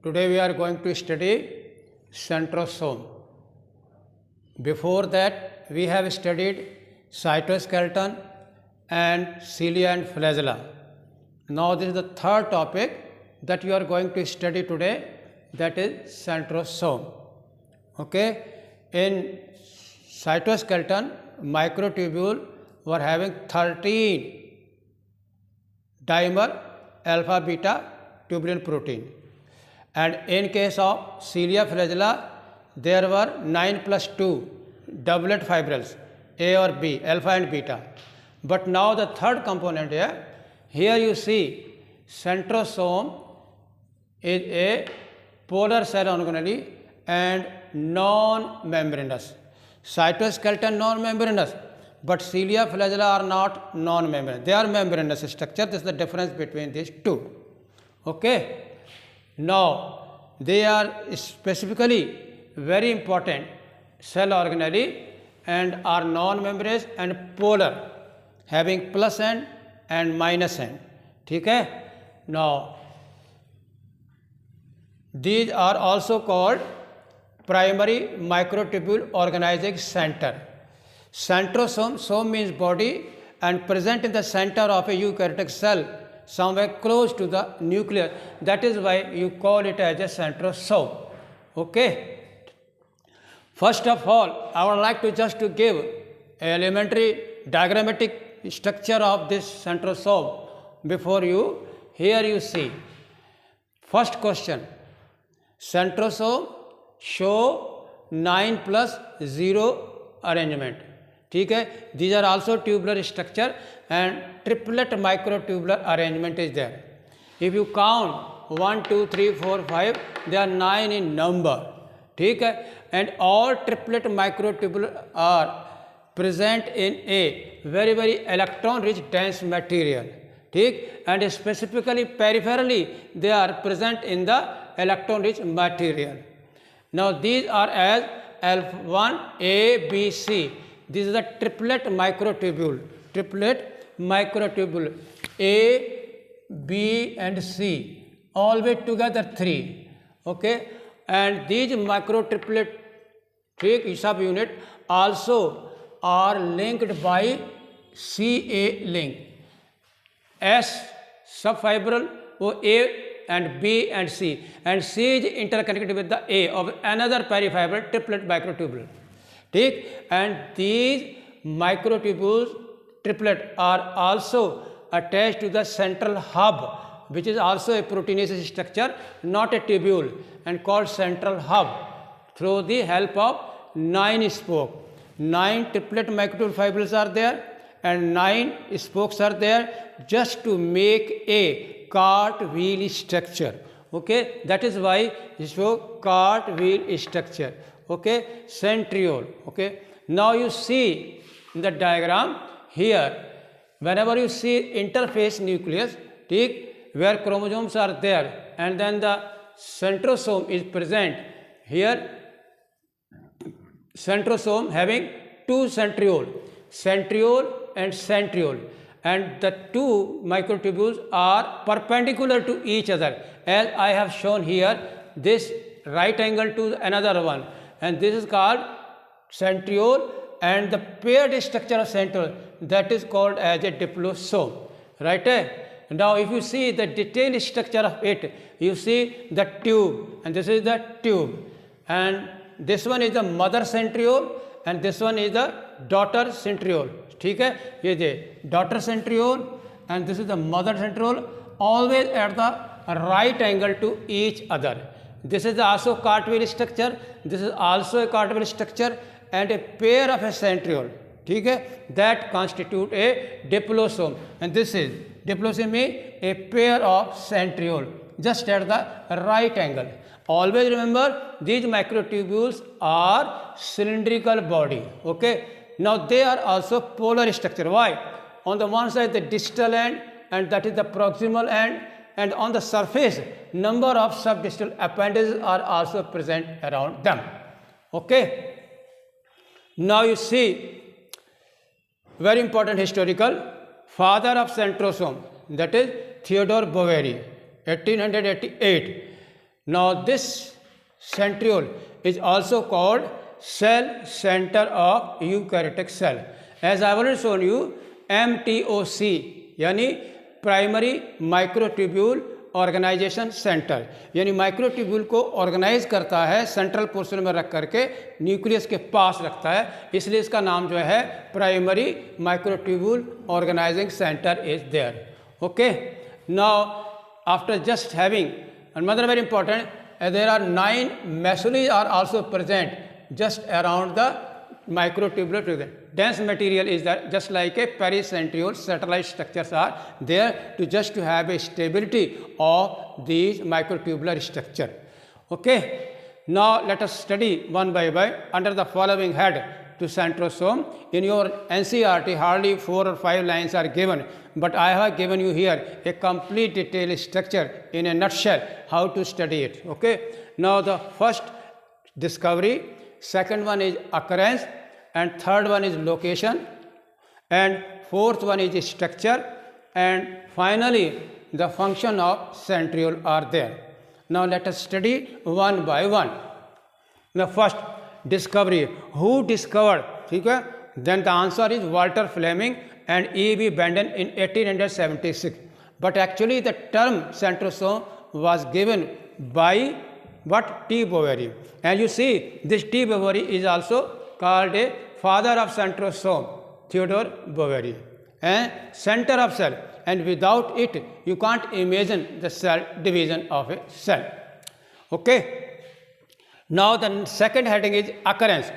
Today we are going to study centrosome. Before that we have studied cytoskeleton and cilia and flagella. Now this is the third topic that you are going to study today, that is centrosome. Okay, in cytoskeleton microtubule were having 13 dimer alpha beta tubulin protein, and in case of cilia flagella there were 9 plus 2 doublet fibrils A or B, alpha and beta. But now the third component here you see centrosome is a polar cell organelle and non-membranous. Cytoskeleton non-membranous, but cilia flagella are not non-membranous. They are membranous structure. This is the difference between these two. Okay. Now they are specifically very important cell organelle and are non-membranous and polar, having plus end and minus end. Okay. Now these are also called primary microtubule organizing center. Centrosome, some means body, and present in the center of a eukaryotic cell, somewhere close to the nucleus. That is why you call it as a centrosome. Okay. First of all, I would like to just to give an elementary diagrammatic structure of this centrosome before you. Here you see. First question. Centrosome show 9 plus 0 arrangement. Okay? These are also tubular structure and triplet microtubular arrangement is there. If you count 1, 2, 3, 4, 5, they are 9 in number. Okay? And all triplet microtubular are present in a very, very electron rich dense material. Okay? And specifically peripherally they are present in the electron rich material. Now these are as L1, A, B, C. This is the triplet microtubule. Triplet microtubule A, B and C. Always together 3. Okay. And these microtriplet subunit also are linked by CA link. S subfibril or A and B and C, and C is interconnected with the A of another perifibril triplet microtubule. Take, and these microtubules triplet are also attached to the central hub, which is also a proteinaceous structure, not a tubule, and called central hub, through the help of 9 spokes. 9 triplet microtubule fibrils are there and 9 spokes are there just to make a cartwheel structure. Okay, that is why this show cartwheel structure. Okay, centriole. Okay, now you see in the diagram here, whenever you see interface nucleus, where chromosomes are there, and then the centrosome is present here. Centrosome having 2 centriole and centriole, and the 2 microtubules are perpendicular to each other, as I have shown here, this right angle to another one, and this is called centriole, and the paired structure of centriole, that is called as a diplosome. Right? Now if you see the detailed structure of it, you see the tube, and this is the tube, and this one is the mother centriole and this one is the daughter centriole. Okay? Ye the daughter centriole and this is the mother centriole, always at the right angle to each other. This is also cartwheel structure, this is also a cartwheel structure, and a pair of a centriole. Okay? That constitute a diplosome, and this is diplosome means a pair of centriole just at the right angle. Always remember, these microtubules are cylindrical body. Okay. Now they are also polar structure. Why? On the one side the distal end, and that is the proximal end, and on the surface number of subdistal appendages are also present around them. Okay. Now you see, very important historical father of centrosome, that is Theodore Boveri, 1888. Now this centriole is also called cell center of eukaryotic cell. As I have already shown you, MTOC यानी primary microtubule organisation centre, यानी microtubule को organise करता है central portion में रख करके nucleus के पास रखता है, इसलिए इसका नाम जो है primary microtubule organising centre is there. Okay, now after just having another very important, there are 9 mesoneles are also present just around the microtubular present. Dense material is that just like a pericentriole satellite structures are there to just to have a stability of these microtubular structure. Okay, now let us study one by one under the following head to centrosome. In your NCERT hardly 4 or 5 lines are given, but I have given you here a complete detailed structure in a nutshell how to study it. Okay, now the first discovery, second one is occurrence, and third one is location, and fourth one is structure, and finally the function of centriole are there. Now let us study one by one. The first discovery, who discovered? ठीक है, then the answer is Walter Fleming and E.B. Benden in 1876. But actually the term centrosome was given by what? T. Boveri. And you see this T. Boveri is also called a father of centrosome, Theodore Boveri, and center of cell, and without it you can't imagine the cell division of a cell. Okay, now the second heading is occurrence.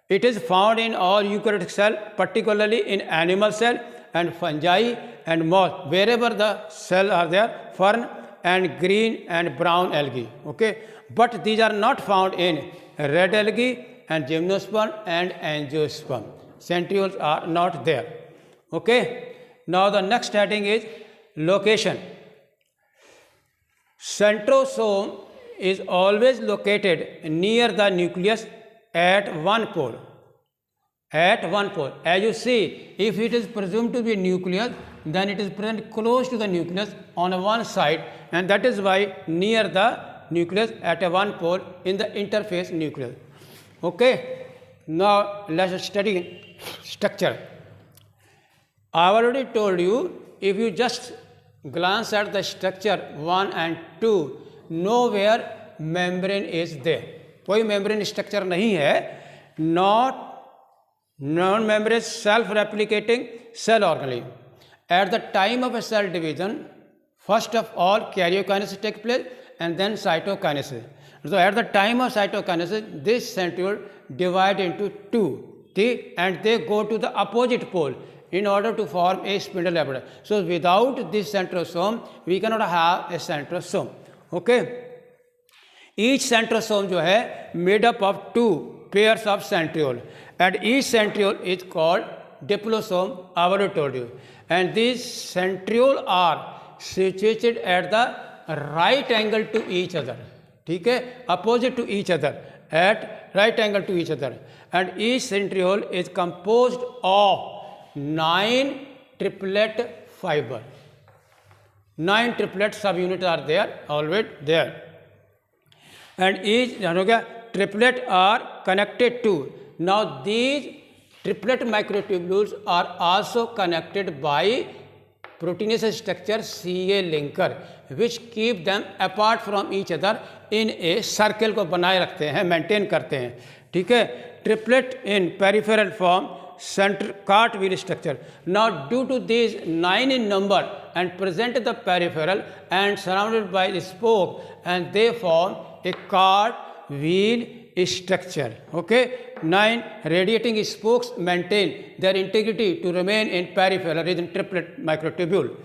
It is found in all eukaryotic cell, particularly in animal cell and fungi and moss, wherever the cell are there, fern and green and brown algae. Okay, but these are not found in red algae and gymnosperm and angiosperm. Centrioles are not there. Okay, now the next heading is location. Centrosome is always located near the nucleus at one pole. At one pole. As you see, if it is presumed to be a nucleus, then it is present close to the nucleus on one side, and that is why near the nucleus at a one pole in the interface nucleus. Okay, now let us study structure. I have already told you, if you just glance at the structure 1 and 2, nowhere membrane is there. कोई membrane structure नहीं है. Not non-membrane self-replicating cell organelle. At the time of a cell division, first of all karyokinesis takes place and then cytokinesis. So at the time of cytokinesis, this centriole divide into two, and they go to the opposite pole in order to form a spindle apparatus. So without this centrosome, we cannot have a centrosome. Okay, each centrosome जो है made up of 2 pairs of centriole, and each centriole is called diplosome. I already told you, and these centriole are situated at the right angle to each other. ठीक है, opposite to each other, at right angle to each other, and each centriole is composed of 9 triplet fiber. 9 triplet subunits are there, always there, and each triplet are connected to. Now these triplet microtubules are also connected by proteinous structure Ca linker, which keep them apart from each other in a circle को बनाए रखते हैं, maintain करते हैं. ठीक है, triplet in peripheral form center cartwheel structure. Now due to these 9 in number and present in the peripheral and surrounded by the spoke, and they form a cartwheel structure. Okay, 9 radiating spokes maintain their integrity to remain in peripheral region triplet microtubule.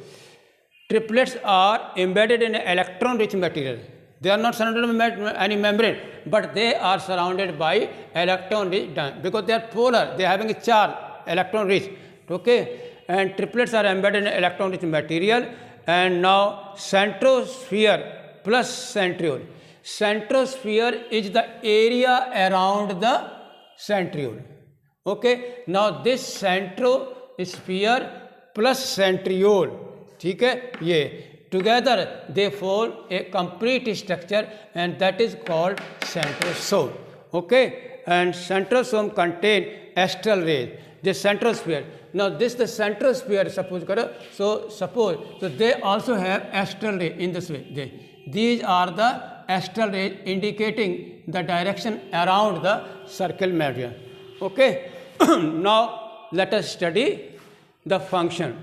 Triplets are embedded in electron rich material. They are not surrounded by any membrane, but they are surrounded by electron rich, because they are polar, they are having a charge, electron rich. Okay, and triplets are embedded in electron rich material. And now centrosphere plus centriole. Centrosphere is the area around the centriole. Okay, now this centrosphere plus centriole, ठीक है, ये together they form a complete structure, and that is called centrosome. Okay, and centrosome contain astral rays, the centrosphere. Now this the centrosphere, suppose karo, so they also have astral ray in this way. These are the astral rays indicating the direction around the circle meridian. Okay. Now let us study the function.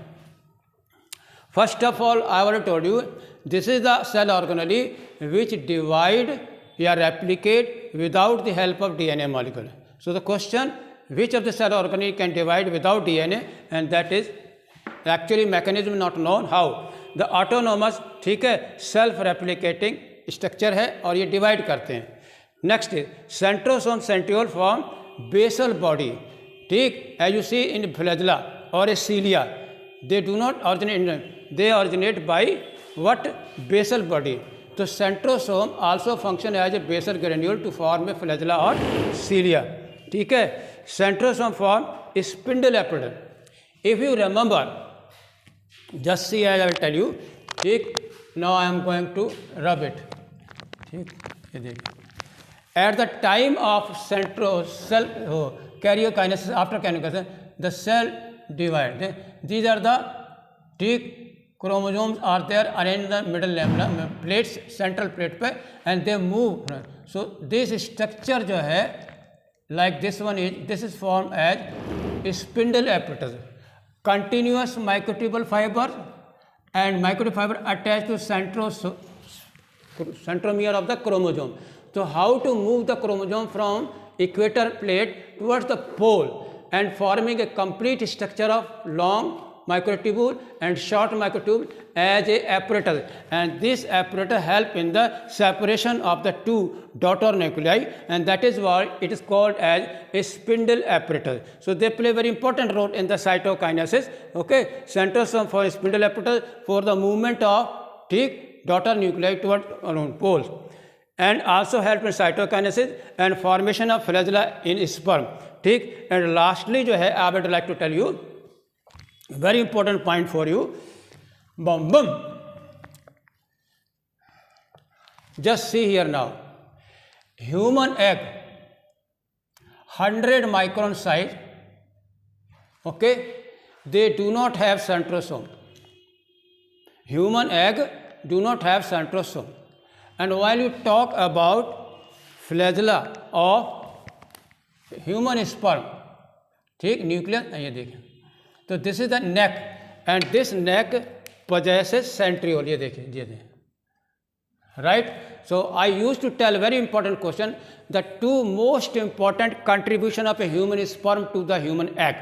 First of all, I already told you, this is the cell organelle which divide or replicate without the help of DNA molecule. So the question, which of the cell organelle can divide without DNA, and that is actually mechanism not known. How? The autonomous, ठीक है, self replicating structure है और ये divide करते हैं. Next is centrosome centriole form basal body. ठीक, as you see in flagella or a cilia, they do not originate, they originate by what? Basal body. So centrosome also function as a basal granule to form a flagella or cilia. ठीक है, centrosome form spindle apparatus. If you remember, just see as I will tell you. ठीक, now I am going to rub it. ठीक, ये देखिए. At the time of cell karyokinesis, after karyokinesis, the cell divide. These are the chromosomes are there arranged in the middle lamina plates, central plate पे, and they move. So this structure जो है, like this one is, this is formed as spindle apparatus, continuous microtubule fiber and microtubule fiber attached to centromere of the chromosome. So how to move the chromosome from equator plate towards the pole and forming a complete structure of long microtubule and short microtubule as a apparatus, and this apparatus help in the separation of the two daughter nuclei, and that is why it is called as a spindle apparatus. So they play very important role in the cytokinesis. Okay, centrosome for spindle apparatus for the movement of daughter nuclei toward poles, and also help in cytokinesis and formation of flagella in sperm. ठीक, and lastly जो है, I would like to tell you very important point for you. Boom, boom. Just see here now. Human egg, 100 micron size. Okay, they do not have centrosome. Human egg do not have centrosome. And while you talk about flagella of human sperm, ठीक, nucleus, ये देखिए, तो this is the neck, and this neck possesses centriole. ये देखिए, right? So I used to tell very important question, the two most important contribution of a human sperm to the human egg.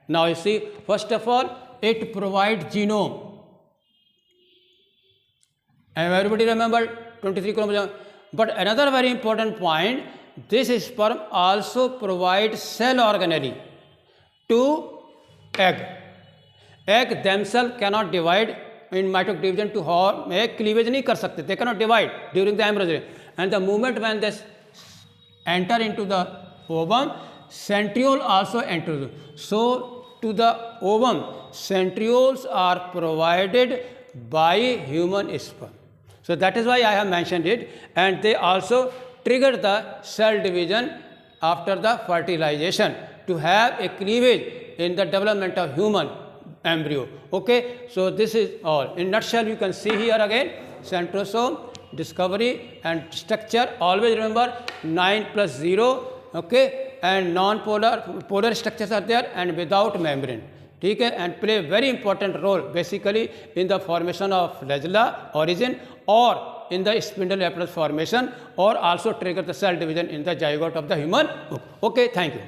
Now you see, first of all, it provides genome, and everybody remember 23 chromosomes. But another very important point, this sperm also provides cell organelle to egg. Egg themselves cannot divide in mitotic division to form a cleavage नहीं कर सकते. They cannot divide during the embryology. And the moment when they enter into the ovum, centriole also enters. So to the ovum, centrioles are provided by human sperm. So that is why I have mentioned it, and they also trigger the cell division after the fertilization to have a cleavage in the development of human embryo. Okay, so this is all. In nutshell, you can see here again, centrosome, discovery and structure. Always remember 9 plus 0, okay, and non-polar, polar structures are there and without membrane. ठीक है, and play very important role basically in the formation of flagella origin or in the spindle apparatus formation, or also trigger the cell division in the zygote of the human. Okay, thank you.